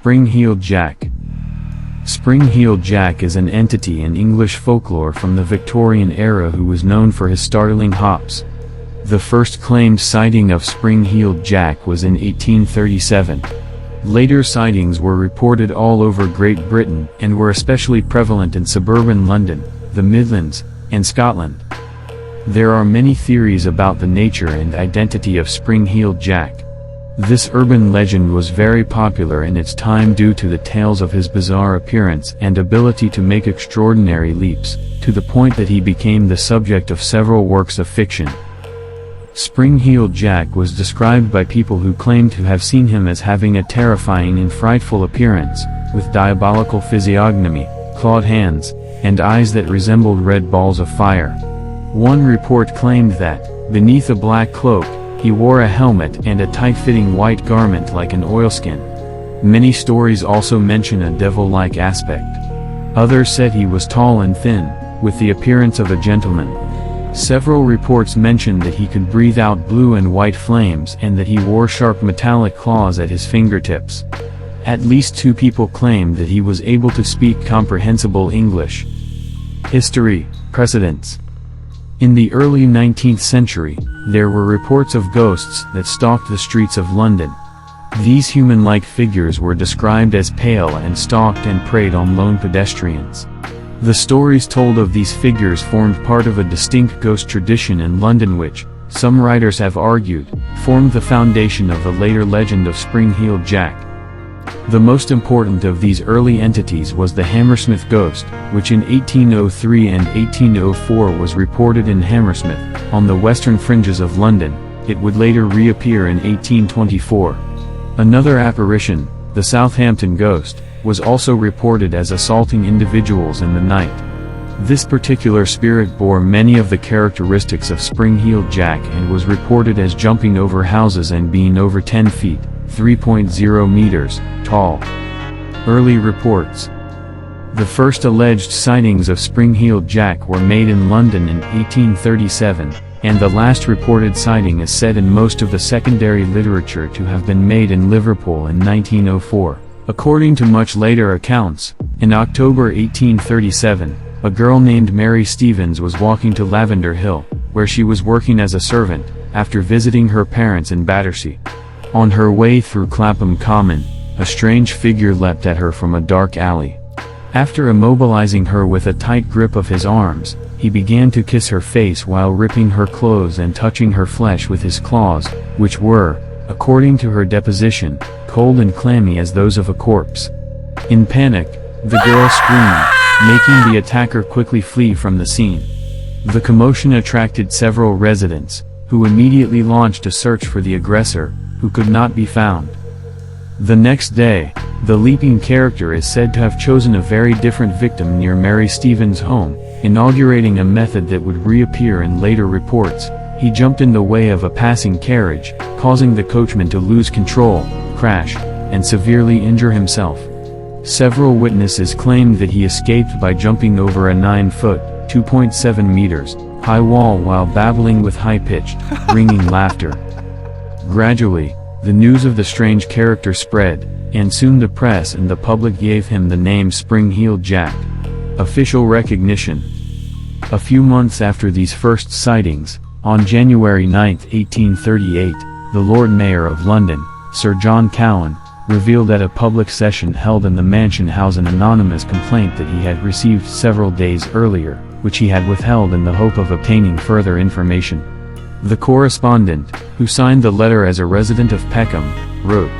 Spring-heeled Jack. Spring-heeled Jack is an entity in English folklore from the Victorian era who was known for his startling hops. The first claimed sighting of Spring-heeled Jack was in 1837. Later sightings were reported all over Great Britain and were especially prevalent in suburban London, the Midlands, and Scotland. There are many theories about the nature and identity of Spring-heeled Jack. This urban legend was very popular in its time due to the tales of his bizarre appearance and ability to make extraordinary leaps, to the point that he became the subject of several works of fiction. Spring-heeled Jack was described by people who claimed to have seen him as having a terrifying and frightful appearance, with diabolical physiognomy, clawed hands, and eyes that resembled red balls of fire. One report claimed that, beneath a black cloak, he wore a helmet and a tight-fitting white garment like an oilskin. Many stories also mention a devil-like aspect. Others said he was tall and thin, with the appearance of a gentleman. Several reports mentioned that he could breathe out blue and white flames and that he wore sharp metallic claws at his fingertips. At least 2 people claimed that he was able to speak comprehensible English. History, precedents. In the early 19th century, there were reports of ghosts that stalked the streets of London. These human-like figures were described as pale and stalked and preyed on lone pedestrians. The stories told of these figures formed part of a distinct ghost tradition in London which, some writers have argued, formed the foundation of the later legend of Spring-heeled Jack. The most important of these early entities was the Hammersmith Ghost, which in 1803 and 1804 was reported in Hammersmith, on the western fringes of London. It would later reappear in 1824. Another apparition, the Southampton Ghost, was also reported as assaulting individuals in the night. This particular spirit bore many of the characteristics of Spring-heeled Jack and was reported as jumping over houses and being over 10 feet, 3.0 meters, tall. Early reports. The first alleged sightings of Spring-heeled Jack were made in London in 1837, and the last reported sighting is said in most of the secondary literature to have been made in Liverpool in 1904. According to much later accounts, in October 1837, a girl named Mary Stevens was walking to Lavender Hill, where she was working as a servant, after visiting her parents in Battersea. On her way through Clapham Common, a strange figure leapt at her from a dark alley. After immobilizing her with a tight grip of his arms, he began to kiss her face while ripping her clothes and touching her flesh with his claws, which were, according to her deposition, cold and clammy as those of a corpse. In panic, the girl screamed, making the attacker quickly flee from the scene. The commotion attracted several residents, who immediately launched a search for the aggressor, who could not be found. The next day, the leaping character is said to have chosen a very different victim near Mary Stevens' home, inaugurating a method that would reappear in later reports. He jumped in the way of a passing carriage, causing the coachman to lose control, crash, and severely injure himself. Several witnesses claimed that he escaped by jumping over a 9-foot, 2.7 meters, high wall while babbling with high-pitched, ringing laughter. Gradually, the news of the strange character spread, and soon the press and the public gave him the name Spring-heeled Jack. Official recognition. A few months after these first sightings, on January 9, 1838, the Lord Mayor of London, Sir John Cowan, revealed at a public session held in the Mansion House an anonymous complaint that he had received several days earlier, which he had withheld in the hope of obtaining further information. The correspondent, who signed the letter as a resident of Peckham, wrote,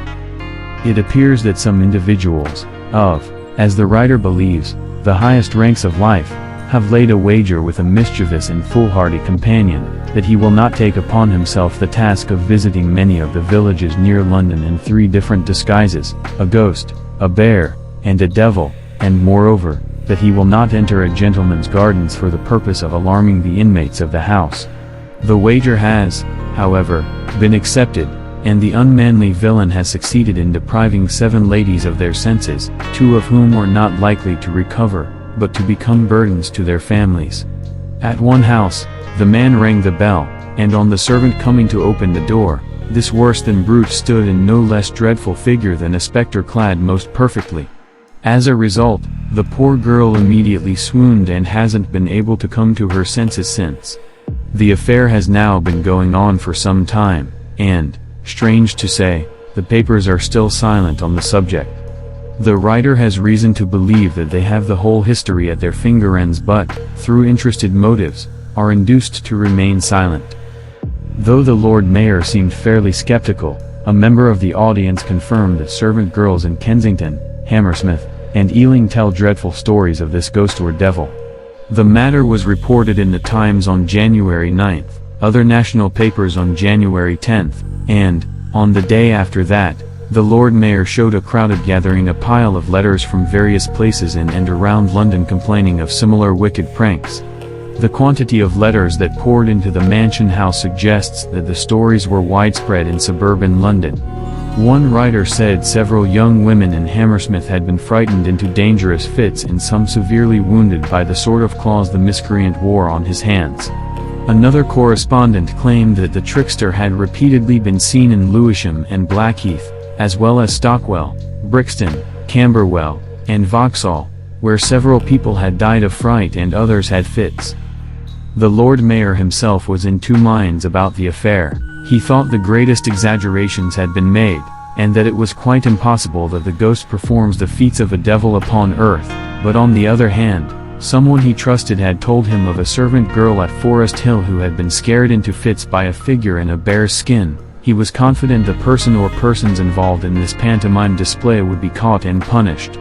"It appears that some individuals, of, as the writer believes, the highest ranks of life, have laid a wager with a mischievous and foolhardy companion, that he will not take upon himself the task of visiting many of the villages near London in 3 different disguises, a ghost, a bear, and a devil, and moreover, that he will not enter a gentleman's gardens for the purpose of alarming the inmates of the house. The wager has, however, been accepted, and the unmanly villain has succeeded in depriving 7 ladies of their senses, 2 of whom were not likely to recover, but to become burdens to their families. At one house, the man rang the bell, and on the servant coming to open the door, This worse-than-brute stood in no less dreadful figure than a spectre clad most perfectly. As a result, the poor girl immediately swooned and hasn't been able to come to her senses since. The affair has now been going on for some time, and, strange to say, the papers are still silent on the subject. The writer has reason to believe that they have the whole history at their finger ends but, through interested motives, are induced to remain silent. Though the Lord Mayor seemed fairly skeptical, a member of the audience confirmed that servant girls in Kensington, Hammersmith, and Ealing tell dreadful stories of this ghost or devil. The matter was reported in the Times on January 9th, other national papers on January 10th, and, on the day after that, the Lord Mayor showed a crowded gathering a pile of letters from various places in and around London complaining of similar wicked pranks. The quantity of letters that poured into the Mansion House suggests that the stories were widespread in suburban London. One writer said several young women in Hammersmith had been frightened into dangerous fits and some severely wounded by the sort of claws the miscreant wore on his hands. Another correspondent claimed that the trickster had repeatedly been seen in Lewisham and Blackheath, as well as Stockwell, Brixton, Camberwell, and Vauxhall, where several people had died of fright and others had fits. The Lord Mayor himself was in two minds about the affair. He thought the greatest exaggerations had been made, and that it was quite impossible that the ghost performs the feats of a devil upon earth, but on the other hand, someone he trusted had told him of a servant girl at Forest Hill who had been scared into fits by a figure in a bear's skin. He was confident the person or persons involved in this pantomime display would be caught and punished.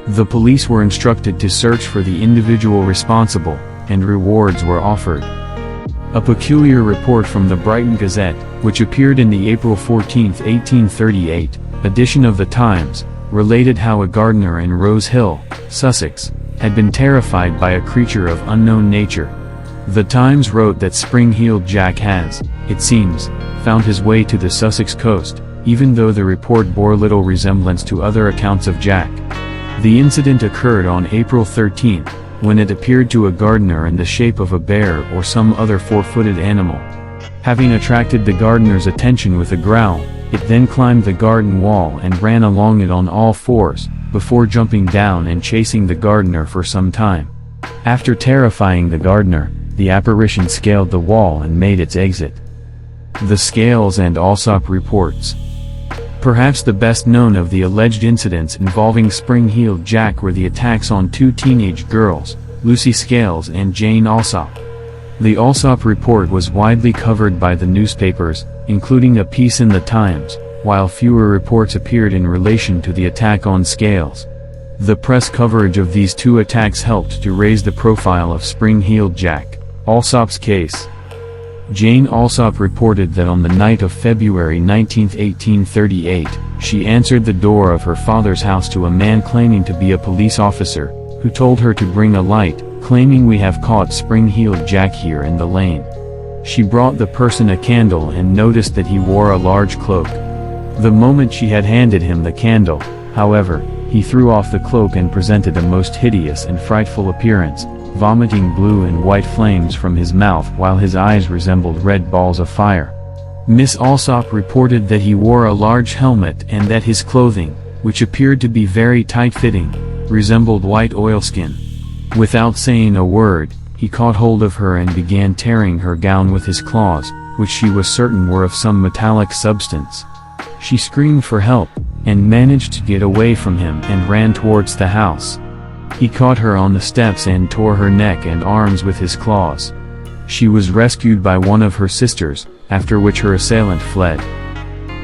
The police were instructed to search for the individual responsible, and rewards were offered. A peculiar report from the Brighton Gazette, which appeared in the April 14, 1838, edition of the Times, related how a gardener in Rose Hill, Sussex, had been terrified by a creature of unknown nature. The Times wrote that Spring-Heeled Jack has, it seems, found his way to the Sussex coast, even though the report bore little resemblance to other accounts of Jack. The incident occurred on April 13, when it appeared to a gardener in the shape of a bear or some other four-footed animal. Having attracted the gardener's attention with a growl, it then climbed the garden wall and ran along it on all fours, before jumping down and chasing the gardener for some time. After terrifying the gardener, the apparition scaled the wall and made its exit. The Scales and Alsop reports. Perhaps the best known of the alleged incidents involving Spring-Heeled Jack were the attacks on two teenage girls, Lucy Scales and Jane Alsop. The Alsop report was widely covered by the newspapers, including a piece in the Times, while fewer reports appeared in relation to the attack on Scales. The press coverage of these two attacks helped to raise the profile of Spring-Heeled Jack, Alsop's case. Jane Alsop reported that on the night of February 19, 1838, she answered the door of her father's house to a man claiming to be a police officer, who told her to bring a light, claiming "We have caught Spring-Heeled Jack here in the lane." She brought the person a candle and noticed that he wore a large cloak. The moment she had handed him the candle, however, he threw off the cloak and presented a most hideous and frightful appearance, vomiting blue and white flames from his mouth while his eyes resembled red balls of fire. Miss Alsop reported that he wore a large helmet and that his clothing, which appeared to be very tight-fitting, resembled white oilskin. Without saying a word, he caught hold of her and began tearing her gown with his claws, which she was certain were of some metallic substance. She screamed for help, and managed to get away from him and ran towards the house. He caught her on the steps and tore her neck and arms with his claws. She was rescued by one of her sisters, after which her assailant fled.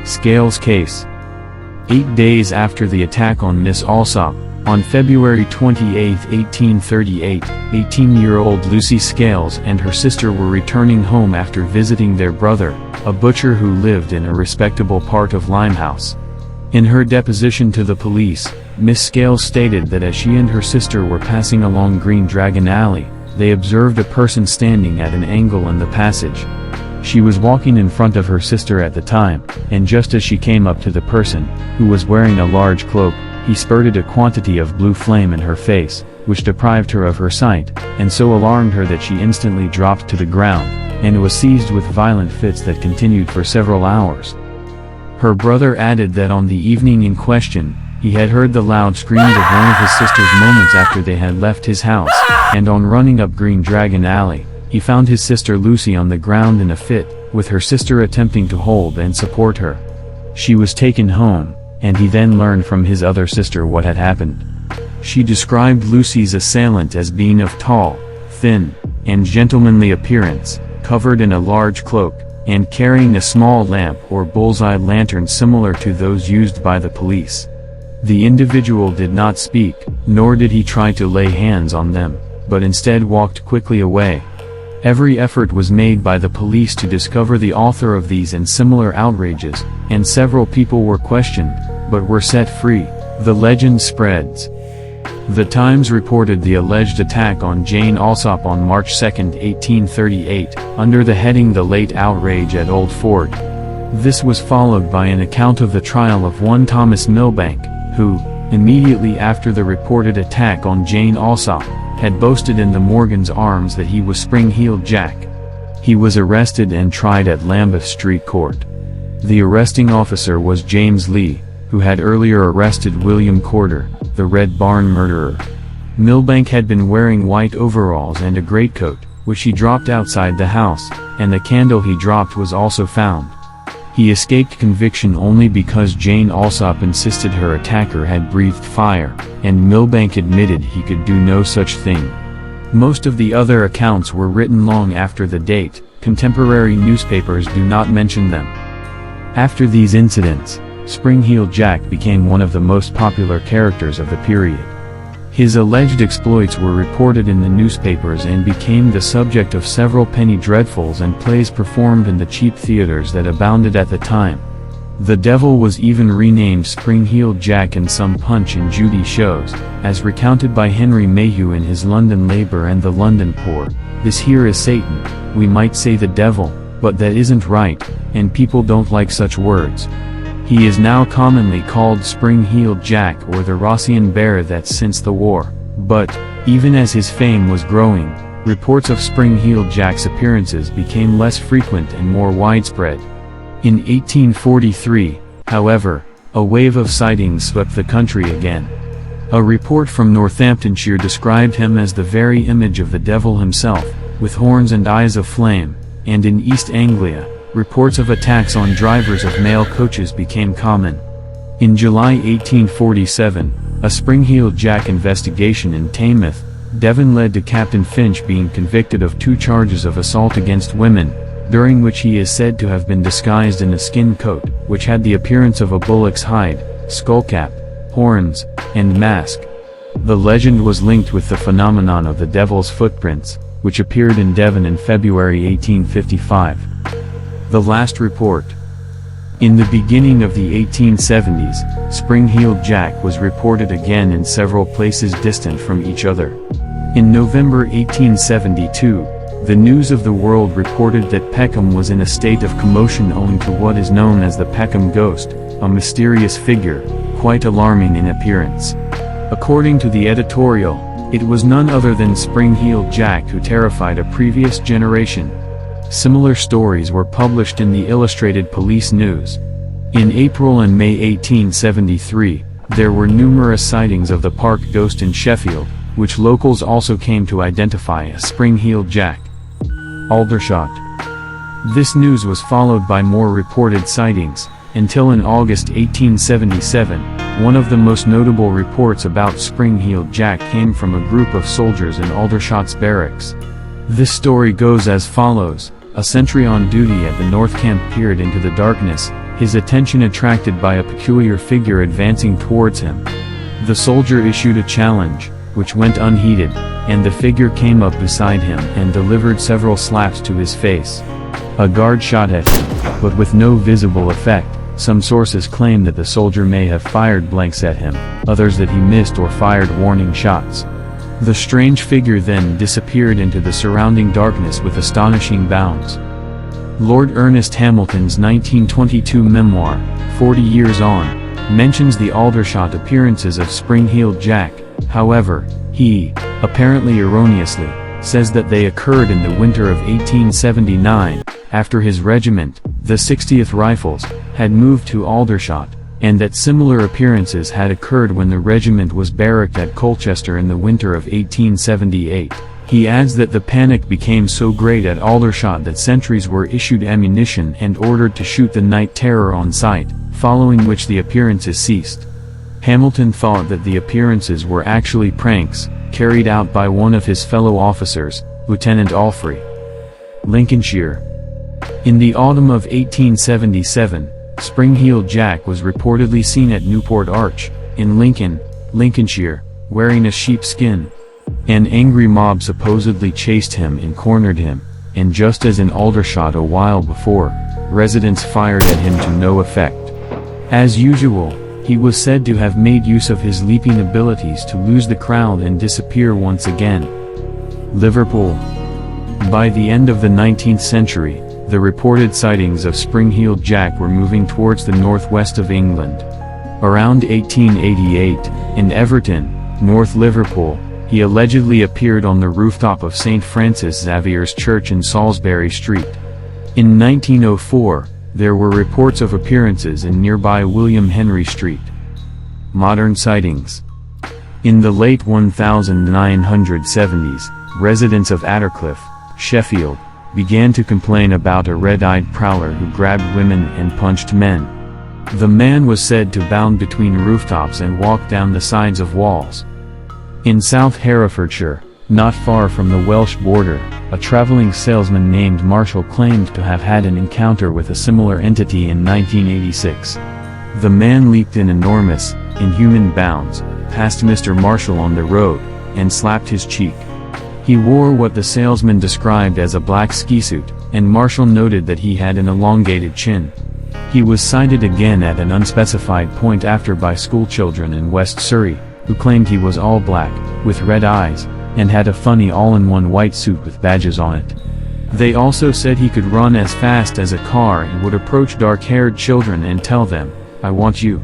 Scales case. 8 days after the attack on Miss Alsop, on February 28, 1838, 18-year-old Lucy Scales and her sister were returning home after visiting their brother, a butcher who lived in a respectable part of Limehouse. In her deposition to the police, Miss Scales stated that as she and her sister were passing along Green Dragon Alley, they observed a person standing at an angle in the passage. She was walking in front of her sister at the time, and just as she came up to the person, who was wearing a large cloak, he spurted a quantity of blue flame in her face, which deprived her of her sight, and so alarmed her that she instantly dropped to the ground, and was seized with violent fits that continued for several hours. Her brother added that on the evening in question, he had heard the loud screams of one of his sister's moments after they had left his house, and on running up Green Dragon Alley, he found his sister Lucy on the ground in a fit, with her sister attempting to hold and support her. She was taken home, and he then learned from his other sister what had happened. She described Lucy's assailant as being of tall, thin, and gentlemanly appearance, covered in a large cloak, and carrying a small lamp or bullseye lantern similar to those used by the police. The individual did not speak, nor did he try to lay hands on them, but instead walked quickly away. Every effort was made by the police to discover the author of these and similar outrages, and several people were questioned, but were set free. The legend spreads. The Times reported the alleged attack on Jane Alsop on March 2, 1838, under the heading "The Late Outrage at Old Ford." This was followed by an account of the trial of one Thomas Milbank, who, immediately after the reported attack on Jane Alsop, had boasted in the Morgan's Arms that he was Spring-Heeled Jack. He was arrested and tried at Lambeth Street Court. The arresting officer was James Lee, who had earlier arrested William Corder, the Red Barn murderer. Milbank had been wearing white overalls and a greatcoat, which he dropped outside the house, and the candle he dropped was also found. He escaped conviction only because Jane Alsop insisted her attacker had breathed fire, and Milbank admitted he could do no such thing. Most of the other accounts were written long after the date. Contemporary newspapers do not mention them. After these incidents, Spring-Heeled Jack became one of the most popular characters of the period. His alleged exploits were reported in the newspapers and became the subject of several penny dreadfuls and plays performed in the cheap theaters that abounded at the time. The devil was even renamed Spring-Heeled Jack in some Punch and Judy shows, as recounted by Henry Mayhew in his London Labour and the London Poor. "This here is Satan, we might say the devil, but that isn't right, and people don't like such words. He is now commonly called Spring-Heeled Jack or the Rossian Bear that's since the war." But, even as his fame was growing, reports of Spring-Heeled Jack's appearances became less frequent and more widespread. In 1843, however, a wave of sightings swept the country again. A report from Northamptonshire described him as the very image of the devil himself, with horns and eyes of flame, and in East Anglia, reports of attacks on drivers of mail coaches became common. In July 1847, a Spring-Heeled Jack investigation in Taymouth, Devon led to Captain Finch being convicted of 2 charges of assault against women, during which he is said to have been disguised in a skin coat, which had the appearance of a bullock's hide, skullcap, horns, and mask. The legend was linked with the phenomenon of the devil's footprints, which appeared in Devon in February 1855. The last report. In the beginning of the 1870s, Spring-Heeled Jack was reported again in several places distant from each other. In November 1872, the News of the World reported that Peckham was in a state of commotion owing to what is known as the Peckham Ghost, a mysterious figure, quite alarming in appearance. According to the editorial, it was none other than Spring-Heeled Jack who terrified a previous generation. Similar stories were published in the Illustrated Police News. In April and May 1873, there were numerous sightings of the Park Ghost in Sheffield, which locals also came to identify as Spring-Heeled Jack. Aldershot. This news was followed by more reported sightings, until in August 1877, one of the most notable reports about Spring-Heeled Jack came from a group of soldiers in Aldershot's barracks. This story goes as follows. A sentry on duty at the North Camp peered into the darkness, his attention attracted by a peculiar figure advancing towards him. The soldier issued a challenge, which went unheeded, and the figure came up beside him and delivered several slaps to his face. A guard shot at him, but with no visible effect. Some sources claim that the soldier may have fired blanks at him, others that he missed or fired warning shots. The strange figure then disappeared into the surrounding darkness with astonishing bounds. Lord Ernest Hamilton's 1922 memoir, 40 Years On, mentions the Aldershot appearances of Spring-Heeled Jack. However, he, apparently erroneously, says that they occurred in the winter of 1879, after his regiment, the 60th Rifles, had moved to Aldershot, and that similar appearances had occurred when the regiment was barracked at Colchester in the winter of 1878. He adds that the panic became so great at Aldershot that sentries were issued ammunition and ordered to shoot the night terror on sight, following which the appearances ceased. Hamilton thought that the appearances were actually pranks, carried out by one of his fellow officers, Lieutenant Alfrey. Lincolnshire. In the autumn of 1877, Spring-Heeled Jack was reportedly seen at Newport Arch, in Lincoln, Lincolnshire, wearing a sheepskin. An angry mob supposedly chased him and cornered him, and just as in Aldershot a while before, residents fired at him to no effect. As usual, he was said to have made use of his leaping abilities to lose the crowd and disappear once again. Liverpool. By the end of the 19th century, the reported sightings of Spring-Heeled Jack were moving towards the northwest of England. Around 1888, in Everton, North Liverpool, he allegedly appeared on the rooftop of St. Francis Xavier's Church in Salisbury Street. In 1904, there were reports of appearances in nearby William Henry Street. Modern sightings. In the late 1970s, residents of Attercliffe, Sheffield, began to complain about a red-eyed prowler who grabbed women and punched men. The man was said to bound between rooftops and walk down the sides of walls. In South Herefordshire, not far from the Welsh border, a traveling salesman named Marshall claimed to have had an encounter with a similar entity in 1986. The man leaped in enormous, inhuman bounds, past Mr. Marshall on the road, and slapped his cheek. He wore what the salesman described as a black ski suit, and Marshall noted that he had an elongated chin. He was sighted again at an unspecified point after by schoolchildren in West Surrey, who claimed he was all black, with red eyes, and had a funny all-in-one white suit with badges on it. They also said he could run as fast as a car and would approach dark-haired children and tell them, "I want you."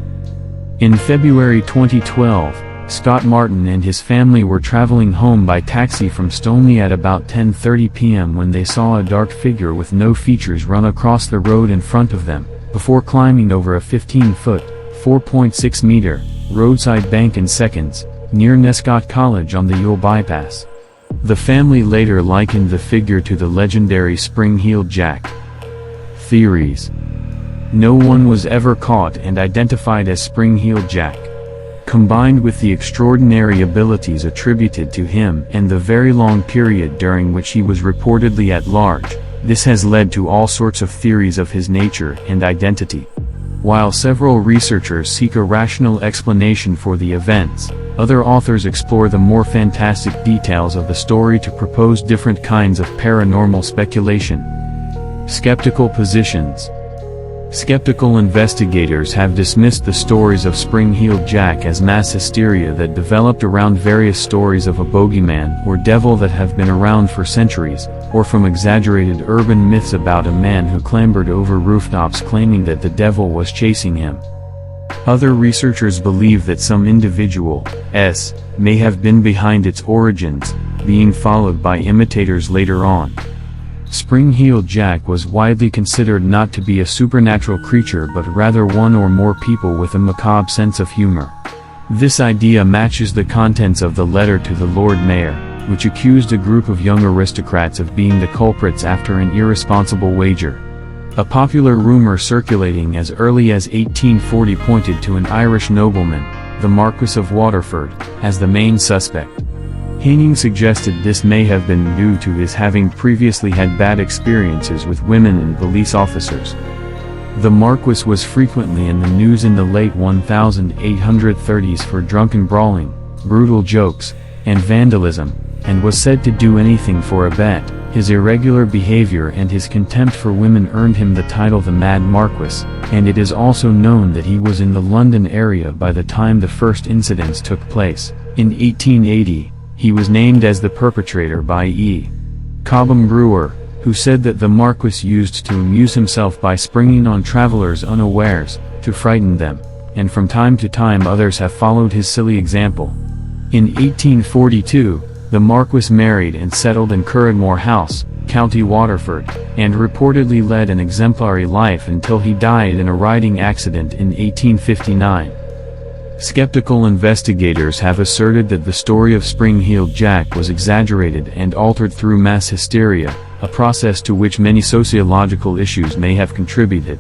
In February 2012, Scott Martin and his family were traveling home by taxi from Stoneleigh at about 10:30 p.m. when they saw a dark figure with no features run across the road in front of them, before climbing over a 15-foot, 4.6-meter, roadside bank in seconds, near Nescott College on the Yule bypass. The family later likened the figure to the legendary Spring-Heeled Jack. Theories. No one was ever caught and identified as Spring-Heeled Jack. Combined with the extraordinary abilities attributed to him and the very long period during which he was reportedly at large, this has led to all sorts of theories of his nature and identity. While several researchers seek a rational explanation for the events, other authors explore the more fantastic details of the story to propose different kinds of paranormal speculation. Skeptical positions. Skeptical investigators have dismissed the stories of Spring-Heeled Jack as mass hysteria that developed around various stories of a bogeyman or devil that have been around for centuries, or from exaggerated urban myths about a man who clambered over rooftops claiming that the devil was chasing him. Other researchers believe that some individual may have been behind its origins, being followed by imitators later on. Spring-Heeled Jack was widely considered not to be a supernatural creature but rather one or more people with a macabre sense of humor. This idea matches the contents of the letter to the Lord Mayor, which accused a group of young aristocrats of being the culprits after an irresponsible wager. A popular rumor circulating as early as 1840 pointed to an Irish nobleman, the Marquis of Waterford, as the main suspect. Haining suggested this may have been due to his having previously had bad experiences with women and police officers. The Marquis was frequently in the news in the late 1830s for drunken brawling, brutal jokes, and vandalism, and was said to do anything for a bet. His irregular behavior and his contempt for women earned him the title the Mad Marquis, and it is also known that he was in the London area by the time the first incidents took place. In 1880, he was named as the perpetrator by E. Cobham Brewer, who said that the Marquis used to amuse himself by springing on travelers unawares, to frighten them, and from time to time others have followed his silly example. In 1842, The Marquis married and settled in Curragmore House, County Waterford, and reportedly led an exemplary life until he died in a riding accident in 1859. Skeptical investigators have asserted that the story of Spring-Heeled Jack was exaggerated and altered through mass hysteria, a process to which many sociological issues may have contributed.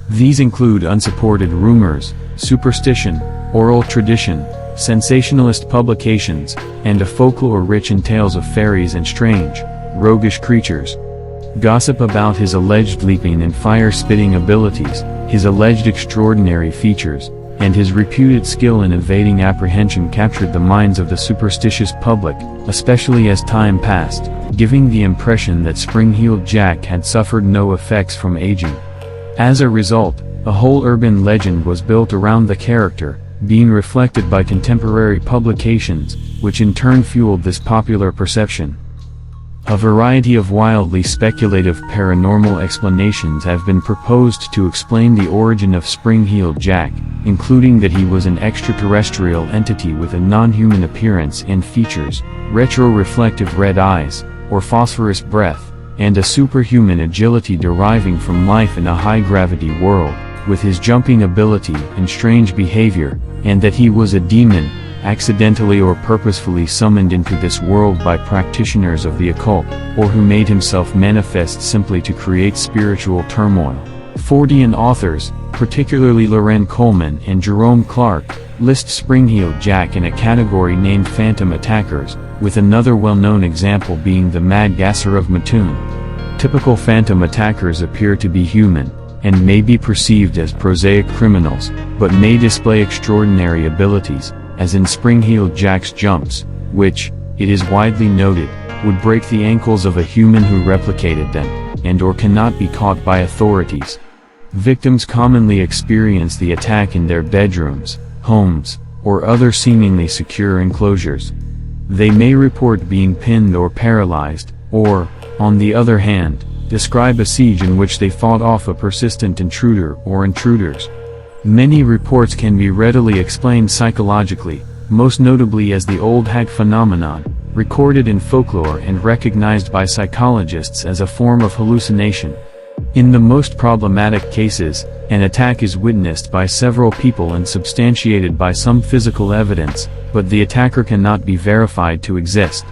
These include unsupported rumors, superstition, oral tradition, sensationalist publications, and a folklore rich in tales of fairies and strange, roguish creatures. Gossip about his alleged leaping and fire-spitting abilities, his alleged extraordinary features, and his reputed skill in evading apprehension captured the minds of the superstitious public, especially as time passed, giving the impression that Spring-Heeled Jack had suffered no effects from aging. As a result, a whole urban legend was built around the character, being reflected by contemporary publications, which in turn fueled this popular perception. A variety of wildly speculative paranormal explanations have been proposed to explain the origin of Spring-Heeled Jack, including that he was an extraterrestrial entity with a non-human appearance and features, retro-reflective red eyes, or phosphorus breath, and a superhuman agility deriving from life in a high-gravity world, with his jumping ability and strange behavior, and that he was a demon, accidentally or purposefully summoned into this world by practitioners of the occult, or who made himself manifest simply to create spiritual turmoil. Fortean authors, particularly Loren Coleman and Jerome Clark, list Spring-Heeled Jack in a category named phantom attackers, with another well-known example being the Mad Gasser of Mattoon. Typical phantom attackers appear to be human, and may be perceived as prosaic criminals, but may display extraordinary abilities, as in Spring-Heeled Jack's jumps, which, it is widely noted, would break the ankles of a human who replicated them, and or cannot be caught by authorities. Victims commonly experience the attack in their bedrooms, homes, or other seemingly secure enclosures. They may report being pinned or paralyzed, or, on the other hand, describe a siege in which they fought off a persistent intruder or intruders. Many reports can be readily explained psychologically, most notably as the old hag phenomenon, recorded in folklore and recognized by psychologists as a form of hallucination. In the most problematic cases, an attack is witnessed by several people and substantiated by some physical evidence, but the attacker cannot be verified to exist.